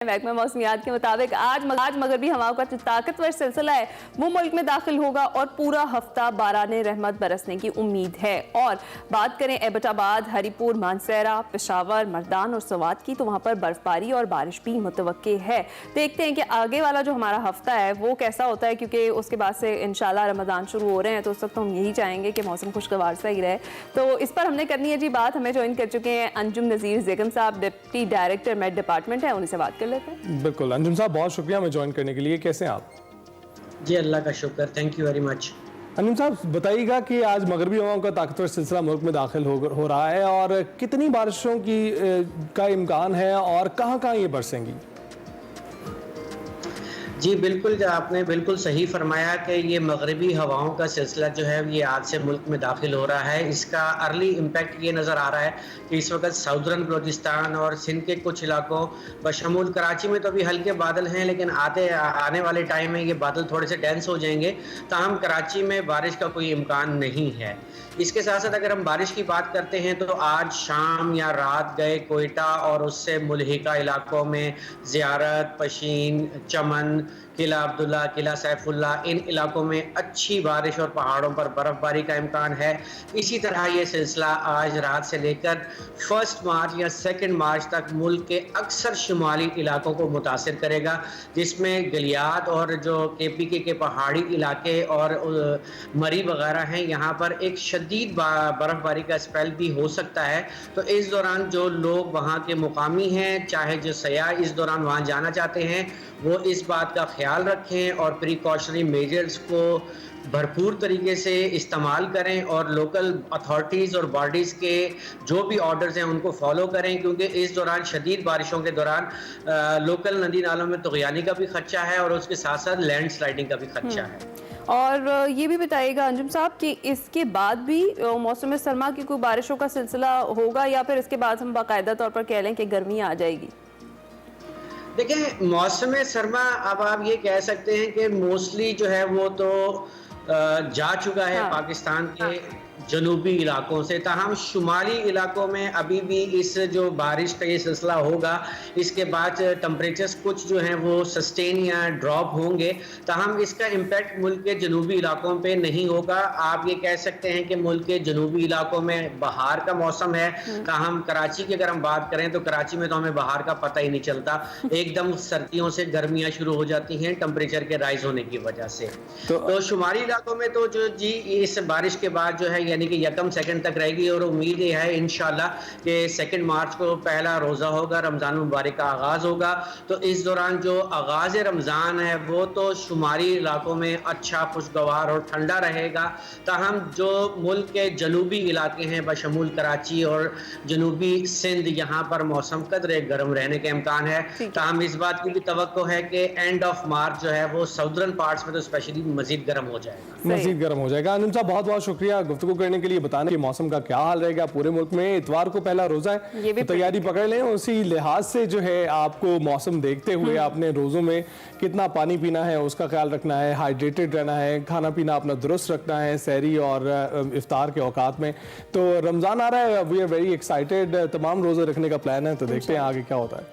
महकमा मौसमियात के मुताबिक आज मगरबी हवाओं का जो ताकतवर सिलसिला है वो मुल्क में दाखिल होगा और पूरा हफ्ता बाराने रहमत बरसने की उम्मीद है। और बात करें एबटाबाद, हरीपुर, मानसहरा, पेशावर, मर्दान और सवात की, तो वहाँ पर बर्फबारी और बारिश भी मुतवक्के है। देखते हैं कि आगे वाला जो हमारा हफ्ता है वो कैसा होता है, क्योंकि उसके बाद से इंशाल्लाह रमज़ान शुरू हो रहे हैं, तो उस वक्त हम यही चाहेंगे कि मौसम खुशगवार सा ही रहे। तो इस पर हमने करनी है जी बात। हमें ज्वाइन कर चुके हैं अंजुम नज़ीर ज़ेगम साहब, डिप्टी डायरेक्टर मेट डिपार्टमेंट है, उनसे बात कर लेते हैं। बिल्कुल अंजुम साहब, बहुत शुक्रिया हमें ज्वाइन करने के लिए। कैसे हैं आप? जी अल्लाह का शुक्र, thank you very much. Anjum साहब, बताइएगा कि आज मगरबी हवाओं का ताकतवर सिलसिला मुल्क में दाखिल हो रहा है और कितनी बारिशों का इम्कान है और कहाँ कहाँ ये बरसेंगी? जी बिल्कुल, आपने बिल्कुल सही फरमाया कि ये मगरबी हवाओं का सिलसिला जो है ये आज से मुल्क में दाखिल हो रहा है। इसका अर्ली इम्पैक्ट ये नज़र आ रहा है कि इस वक्त साउदर्न बलूचिस्तान और सिंध के कुछ इलाकों बशमूल कराची में तो अभी हल्के बादल हैं, लेकिन आने वाले टाइम में ये बादल थोड़े से डेंस हो जाएंगे। ताहम कराची में बारिश का कोई इम्कान नहीं है। इसके साथ साथ अगर हम बारिश की बात करते हैं तो आज शाम या रात गए कोयटा और उससे मुल्हिका इलाकों में ज़ियारत, पशीन, चमन, किला अब्दुल्ला, किला सैफुल्ला, इन इलाकों में अच्छी बारिश और पहाड़ों पर बर्फबारी का इम्कान है। इसी तरह ये सिलसिला आज रात से लेकर 1 मार्च या 2 मार्च तक मुल्क के अक्सर शुमाली इलाकों को मुतासिर करेगा, जिसमें गलियात और जो KPK के पहाड़ी इलाके और मरी वगैरह हैं, यहाँ पर एक शदीद बर्फबारी का स्पेल भी हो सकता है। तो इस दौरान जो लोग वहाँ के मुकामी हैं, चाहे जो सयाह इस दौरान वहाँ जाना चाहते हैं, वो इस बात का ख्याल रखें और प्रिकॉशनरी मेजर्स को भरपूर तरीके से इस्तेमाल करें और लोकल अथॉरिटीज़ और बॉडीज़ के जो भी ऑर्डर्स हैं उनको फॉलो करें, क्योंकि इस दौरान शदीद बारिशों के दौरान लोकल नदी नालों में तुग़यानी का भी खदशा है और उसके साथ साथ लैंड स्लाइडिंग का भी खदशा है। और ये भी बताइएगा अंजुम साहब कि इसके बाद भी मौसम सरमा की कोई बारिशों का सिलसिला होगा या फिर इसके बाद हम बाकायदा तौर पर कह लें कि गर्मी आ जाएगी? देखिए, मौसम सरमा अब आप ये कह सकते हैं कि मोस्टली जो है वो तो जा चुका है पाकिस्तान के जनूबी इलाकों से। ताहम शुमाली इलाकों में अभी भी इस जो बारिश का ये सिलसिला होगा, इसके बाद टेम्परेचर्स कुछ जो हैं वो सस्टेन या ड्रॉप होंगे। ताहम इसका इम्पैक्ट मुल्क के जनूबी इलाकों पे नहीं होगा। आप ये कह सकते हैं कि मुल्क के जनूबी इलाकों में बहार का मौसम है। ताहम कराची की अगर हम बात करें तो कराची में तो हमें बहार का पता ही नहीं चलता, एकदम सर्दियों से गर्मियाँ शुरू हो जाती हैं टेम्परेचर के राइज होने की वजह से। तो शुमाली इलाकों में तो जो जी इस बारिश के बाद जो है यानी कि 1 तक रहेगी और उम्मीद ये है इंशाल्लाह कि 2 मार्च को पहला रोज़ा होगा, रमज़ान मुबारक का आगाज़ होगा। तो इस दौरान जो आगाज़ रमज़ान है वो तो शुमारी इलाकों में अच्छा, खुशगवार और ठंडा रहेगा। ताहम जो मुल्क के जनूबी इलाके हैं बशमूल कराची और जनूबी सिंध, यहाँ पर मौसम कदरे गर्म रहने के इम्कान है। ताहम इस बात की भी तवक्को है कि एंड ऑफ मार्च जो है वो साउदर्न पार्ट्स में तो स्पेशली मज़ीद गर्म हो जाएगा। मज़ीद गर्म हो जाएगा। अंजुम साहब, बहुत बहुत शुक्रिया गुफ्तगू करने के लिए, बताने कि मौसम का क्या हाल रहेगा पूरे मुल्क में। इतवार को पहला रोजा है, तो तैयारी पकड़ लें। उसी लिहाज से जो है आपको मौसम देखते हुए आपने रोजों में कितना पानी पीना है उसका ख्याल रखना है, हाइड्रेटेड रहना है, खाना पीना अपना दुरुस्त रखना है सहरी और इफ्तार के औकात में। तो रमजान आ रहा है, वी आर वेरी एक्साइटेड, तमाम रोजे रखने का प्लान है, तो देखते हैं आगे क्या होता है।